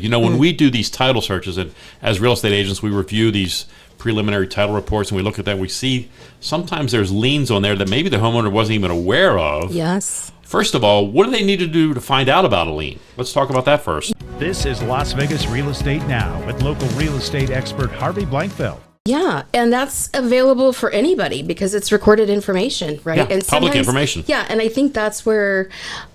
You know, when we do these title searches, and as real estate agents, we review these preliminary title reports, and we look at that, we see sometimes there's liens on there that maybe the homeowner wasn't even aware of. Yes. First of all, what do they need to do to find out about a lien? Let's talk about that first. This is Las Vegas Real Estate Now with local real estate expert Harvey Blankfeld. Yeah, and that's available for anybody because it's recorded information, right? Yeah, and public information. Yeah, and I think that's where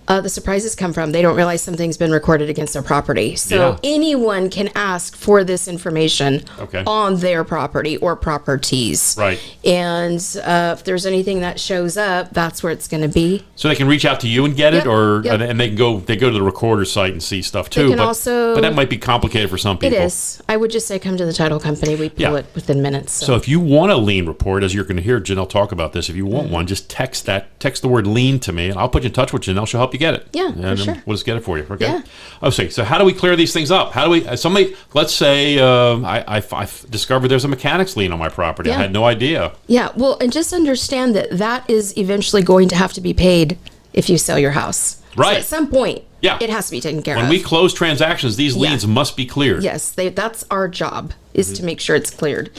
the surprises come from. They don't realize something's been recorded against their property. So anyone can ask for this information on their property or properties. Right. And if there's anything that shows up, that's where it's going to be. So they can reach out to you and get it, or and they can go to the recorder site and see stuff too. They can but that might be complicated for some people. It is. I would just say come to the title company. We pull it within minutes. So if you want a lien report, as you're going to hear Janelle talk about this, if you want one, just text the word lien to me, and I'll put you in touch with Janelle. She'll help you get it. Yeah, and for sure. We'll just get it for you. Okay. Yeah. Okay. So how do we clear these things up? How do we? Let's say I discovered there's a mechanics lien on my property. I had no idea. Yeah. Well, and just understand that is eventually going to have to be paid if you sell your house. Right. So at some point, it has to be taken care of. When we close transactions, these liens must be cleared. Yes, that's our job is to make sure it's cleared.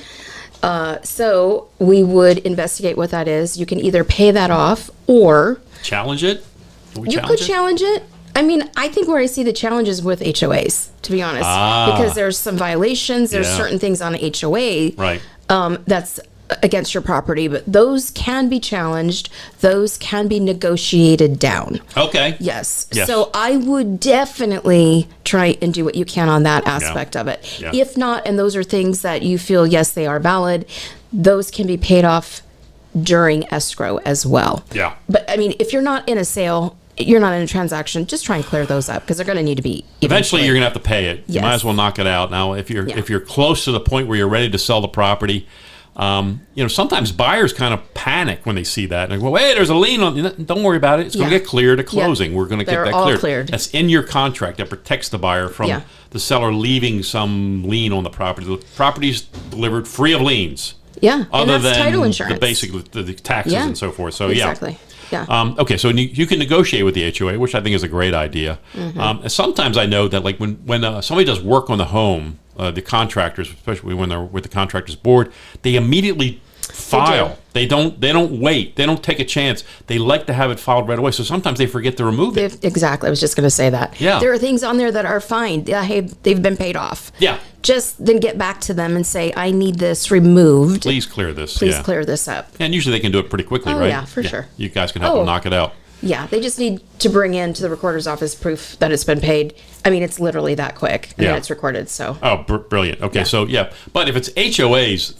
So we would investigate what that is. You can either pay that off or challenge it. You could challenge it. I mean, I think where I see the challenge is with HOAs, to be honest, because there's some violations. There's certain things on HOA that's against your property, but those can be challenged. Those can be negotiated down. Okay. Yes. So I would definitely try and do what you can on that aspect of it. Yeah. If not, and those are things that you feel, yes, they are valid, those can be paid off during escrow as well. Yeah. But I mean, if you're not in a sale, you're not in a transaction, just try and clear those up because they're going to need to be. Eventually, you're going to have to pay it. You might as well knock it out. Now, if you're close to the point where you're ready to sell the property, sometimes buyers kind of panic when they see that. And they go, hey, there's a lien on. Don't worry about it. It's going to get cleared at closing. We're going to get that cleared. That's in your contract that protects the buyer from the seller leaving some lien on the property. The property's delivered free of liens. Yeah, other and that's than title insurance. the taxes and so forth. So exactly. Yeah. Okay, so you can negotiate with the HOA, which I think is a great idea. Mm-hmm. Sometimes I know that, like when somebody does work on the home, the contractors, especially when they're with the contractors board, they immediately file. They don't wait. They don't take a chance. They like to have it filed right away. So sometimes they forget to remove it. Exactly. I was just going to say that. Yeah. There are things on there that are fine. Hey, they've been paid off. Yeah. Just then get back to them and say, I need this removed. Please clear this. Please clear this up. And usually they can do it pretty quickly, right? Yeah, for sure. You guys can help them knock it out. Yeah, they just need to bring in to the recorder's office proof that it's been paid. I mean, it's literally that quick, and then it's recorded. So. Oh, brilliant. Okay, so but if it's HOAs,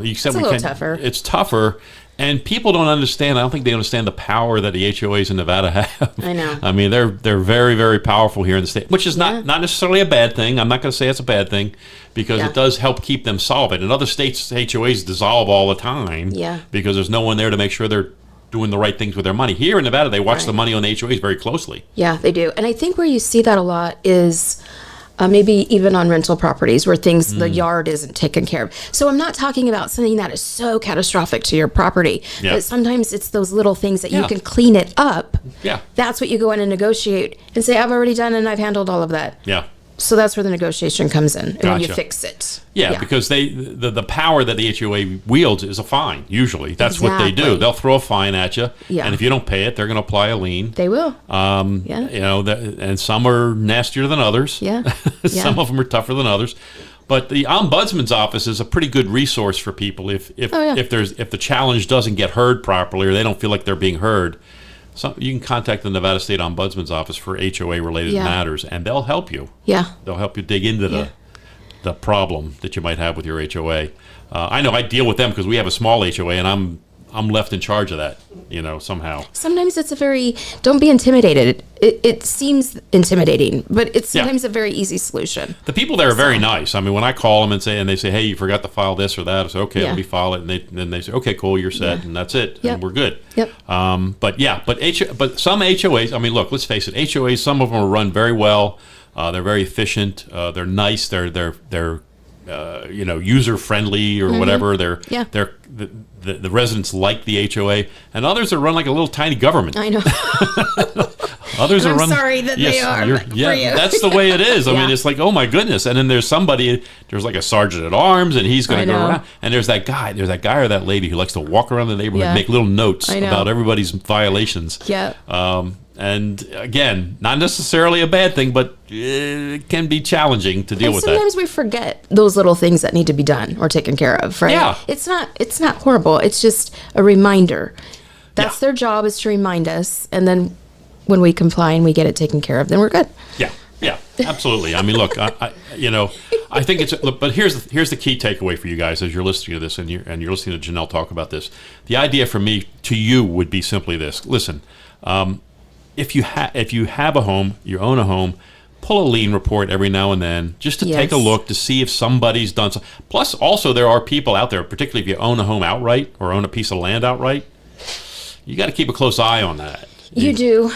you said it's a little tougher. It's tougher, and people don't understand. I don't think they understand the power that the HOAs in Nevada have. I know. I mean, they're very, very powerful here in the state, which is not necessarily a bad thing. I'm not going to say it's a bad thing because it does help keep them solvent. In other states, HOAs dissolve all the time because there's no one there to make sure they're doing the right things with their money. Here in Nevada, they watch the money on the HOAs very closely. Yeah, they do. And I think where you see that a lot is maybe even on rental properties where the yard isn't taken care of. So I'm not talking about something that is so catastrophic to your property, but sometimes it's those little things that you can clean it up. Yeah. That's what you go in and negotiate and say, I've already done and I've handled all of that. Yeah. So that's where the negotiation comes in, and when you fix it. Yeah, because the power that the HOA wields is a fine. Usually, that's what they do. They'll throw a fine at you, and if you don't pay it, they're going to apply a lien. They will. And some are nastier than others. Yeah. Some of them are tougher than others. But the ombudsman's office is a pretty good resource for people if the challenge doesn't get heard properly or they don't feel like they're being heard. So you can contact the Nevada State Ombudsman's Office for HOA-related matters, and they'll help you. Yeah. They'll help you dig into the problem that you might have with your HOA. I know I deal with them because we have a small HOA, and I'm left in charge of that, somehow. Sometimes it's don't be intimidated. It seems intimidating, but it's sometimes a very easy solution. The people there are very nice. I mean, when I call them and they say, hey, you forgot to file this or that, I say, okay, let me file it. And then they say, okay, cool, you're set, and that's it, and we're good. Yep. But some HOAs, I mean, look, let's face it, HOAs, some of them are run very well. They're very efficient. They're nice. They're user friendly or whatever. The residents like the HOA, and others are run like a little tiny government. I know. Others and are running. I'm sorry that they are. Yeah, for you. that's the way it is. I mean, it's like, oh my goodness. And then there's like a sergeant at arms, and he's going to go around. And there's that guy or that lady who likes to walk around the neighborhood and make little notes about everybody's violations. Yeah. And again, not necessarily a bad thing, but it can be challenging to deal with that. Sometimes we forget those little things that need to be done or taken care of, right? Yeah. It's not horrible. It's just a reminder. That's their job, is to remind us, and then when we comply and we get it taken care of, then we're good. Yeah, absolutely. I mean, look, I think it's. But here's the key takeaway for you guys as you're listening to this, and you're listening to Janelle talk about this. The idea for me to you would be simply this: listen, if you have a home, you own a home, pull a lien report every now and then just to take a look to see if somebody's done something. Plus, also there are people out there, particularly if you own a home outright or own a piece of land outright, you got to keep a close eye on that. You do.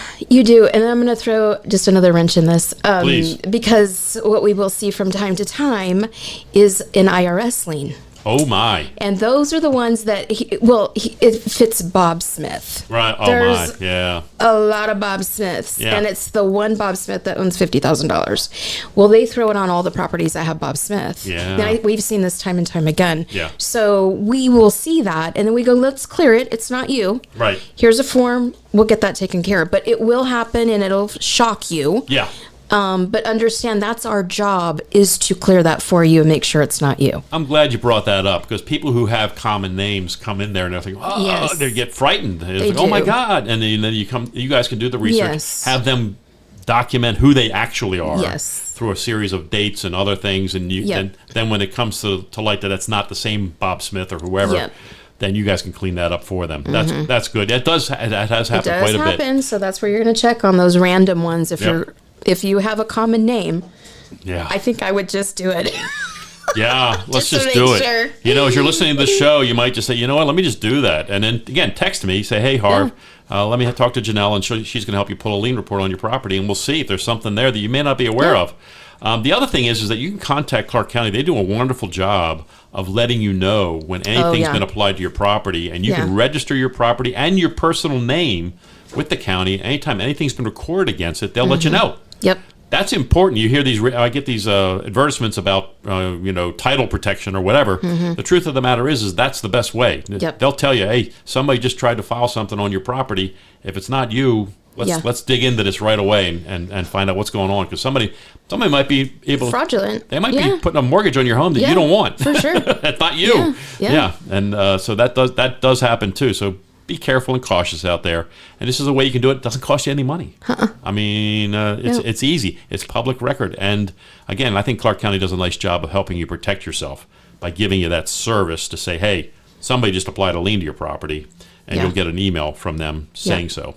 And I'm going to throw just another wrench in this. Please. Because what we will see from time to time is an IRS lien. Oh, my. And those are the ones that, it fits Bob Smith. Right. Oh, There's my. Yeah. a lot of Bob Smiths. Yeah. And it's the one Bob Smith that owns $50,000. Well, they throw it on all the properties that have Bob Smith. Yeah. And we've seen this time and time again. Yeah. So we will see that, and then we go, let's clear it. It's not you. Right. Here's a form. We'll get that taken care of. But it will happen, and it'll shock you. Yeah. But understand that's our job, is to clear that for you and make sure it's not you. I'm glad you brought that up, because people who have common names come in there and they're thinking, they get frightened. It's like, oh my God. And then you guys can do the research, have them document who they actually are through a series of dates and other things. And then when it comes to light that that's not the same Bob Smith or whoever, then you guys can clean that up for them. That's good. That has happened quite a bit. So that's where you're going to check on those random ones if you have a common name. I think I would just do it. Let's just do it. Sure. As you're listening to this show, you might just say, you know what, let me just do that. And then, again, text me, say, hey, Harv, let me talk to Janelle, and she's going to help you pull a lien report on your property, and we'll see if there's something there that you may not be aware of. The other thing is that you can contact Clark County. They do a wonderful job of letting you know when anything's been applied to your property, and you can register your property and your personal name with the county. Anytime anything's been recorded against it, they'll let you know. Yep. That's important. You hear I get these advertisements about, title protection or whatever. The truth of the matter is that's the best way. They'll tell you, hey, somebody just tried to file something on your property. If it's not you, let's dig into this right away and find out what's going on, because somebody might be able fraudulent. They might be putting a mortgage on your home that you don't want. For sure. That's not you. Yeah. And so that does happen too. So be careful and cautious out there. And this is a way you can do it. It doesn't cost you any money. I mean, it's easy. It's public record. And again, I think Clark County does a nice job of helping you protect yourself by giving you that service to say, hey, somebody just applied a lien to your property, and you'll get an email from them saying so.